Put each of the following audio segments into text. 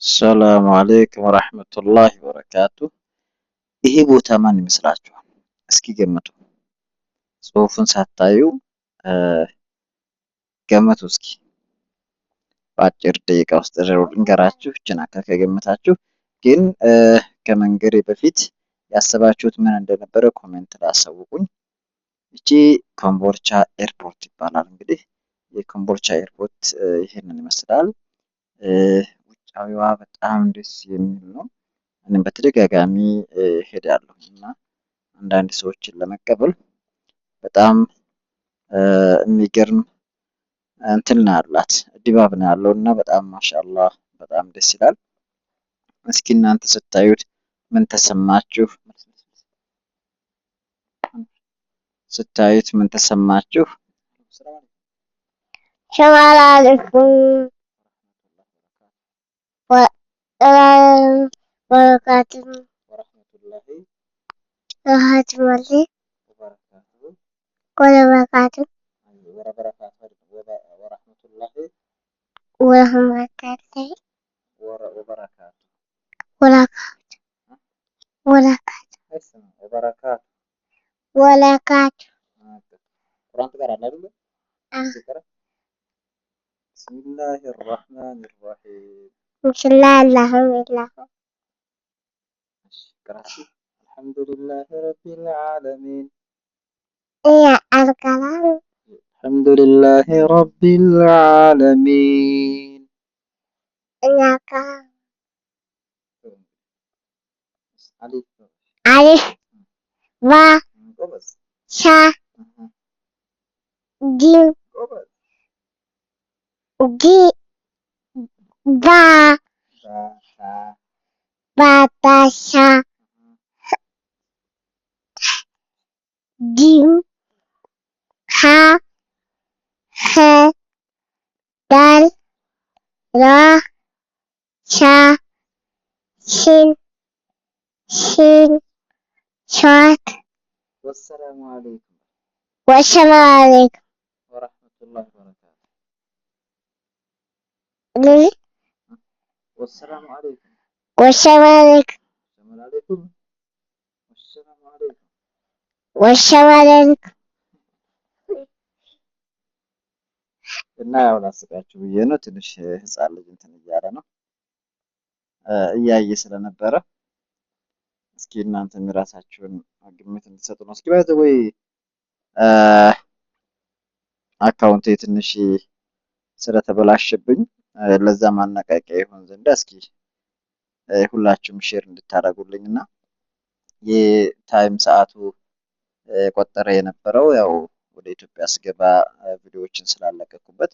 ሰላም አለይኩም ወራህመቱላሂ ወበረካቱ። ይሄ ቦታ ማን ይመስላችኋል? እስኪ ገምቱ። ጽሁፉን ሳታዩ ገምቱ እስኪ። በአጭር ደቂቃ ውስጥ ልንገራችሁ። ይችን አካል ከገመታችሁ ግን ከመንገሬ በፊት ያሰባችሁት ምን እንደነበረ ኮሜንት ላይ አሳውቁኝ። እቺ ኮምቦልቻ ኤርፖርት ይባላል። እንግዲህ የኮምቦልቻ ኤርፖርት ይሄንን ይመስላል። ውጫዊዋ በጣም ደስ የሚል ነው። እኔም በተደጋጋሚ ሄዳለሁ እና አንዳንድ ሰዎችን ለመቀበል በጣም የሚገርም እንትን ነው ያላት ድባብ ነው ያለው እና በጣም ማሻአላህ በጣም ደስ ይላል። እስኪ እናንተ ስታዩት ምን ተሰማችሁ? ስታዩት ምን ተሰማችሁ? ሰላም አለይኩም ወበረካቱሁ ወራህመቱላሂ ወበረካቱሁ ወራህመቱላሂ ወበረካቱሁ ቁርአን ትቀራለህ አይደል? ቢስሚላሂር ረህማኒር ረሂም አልሐምዱሊላሂ ረቢል ዓለሚን አልሐምዱሊላሂ ረቢል ዓለሚን አሊፍ ባ ሻ ጂም ባ ባባሻ ጂም ሀ ኸ ዳል ራ ሻ ሽን ሻት ወሰላሙ አለይኩም ወራህመቱላሂ ወበረካቱሁ። ወሰላሙ አለይኩም እና ያው ላስቃችሁ ብዬ ነው። ትንሽ ህፃን ልጅ እንትን እያለ ነው እያየ ስለነበረ እስኪ እናንተም የራሳችሁን ግምት እንድትሰጡ ነው። እስኪ ባይ ዘ ወይ አካውንቴ ትንሽ ስለተበላሸብኝ ለዛ ማነቃቂያ ይሆን ዘንድ እስኪ ሁላችሁም ሼር እንድታደርጉልኝ እና የታይም ሰዓቱ ቆጠረ የነበረው ያው ወደ ኢትዮጵያ ስገባ ቪዲዮዎችን ስላለቀኩበት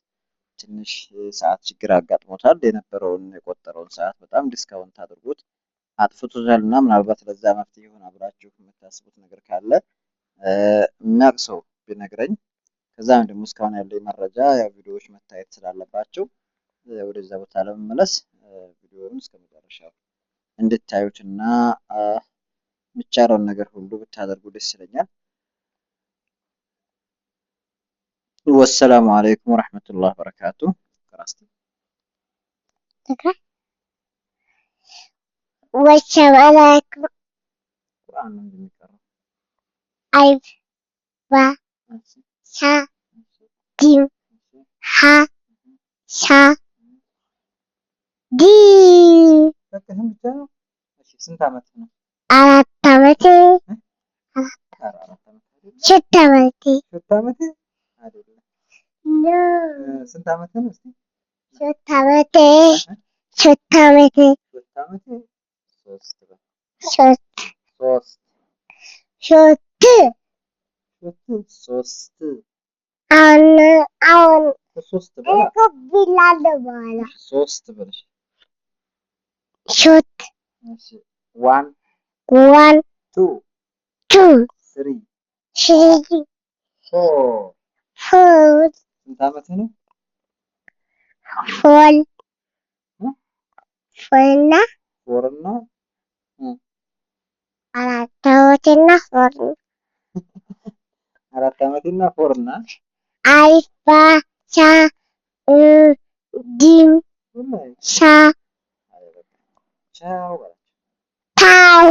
ትንሽ ሰዓት ችግር አጋጥሞታል። የነበረውን የቆጠረውን ሰዓት በጣም ዲስካውንት አድርጎት አጥፍቶታል እና ምናልባት ለዛ መፍትሄ ይሆን ብላችሁ የምታስቡት ነገር ካለ የሚያውቅ ሰው ቢነግረኝ። ከዛም ደግሞ እስካሁን ያለው መረጃ ያው ቪዲዮዎች መታየት ስላለባቸው ወደዛ ቦታ ለመመለስ ቪዲዮውን እስከመጨረሻው እንድታዩትና የሚቻለውን ነገር ሁሉ ብታደርጉ ደስ ይለኛል። ወሰላሙ አለይኩም ወራህመቱላሂ ወበረካቱ። ወሰላሙ ቁርአን ነው እንደሚቀረው አሊፍ ባ ሻ ጂም ሀ ሻ ዲ በቃህም ብቻ ነው። እሺ ስንት አመት ነው? 4 አመቴ 6 አመቴ 6 አመት አይደለም። ስንት አመት ነው? እስቲ 6 አመቴ 6 አመቴ 3 አመት 3 አሁን ሶስት በላ ቢላለ በኋላ 3 ብለሽ ሾት እሺ 1 1 2 2 3 3 4 ስንት አመት ነው? 4 እና 4 አመትና 4 4 አመትና 4 እና አሊፍ ባ ሻ ጂም ሻ ቻው በላቸው። ታው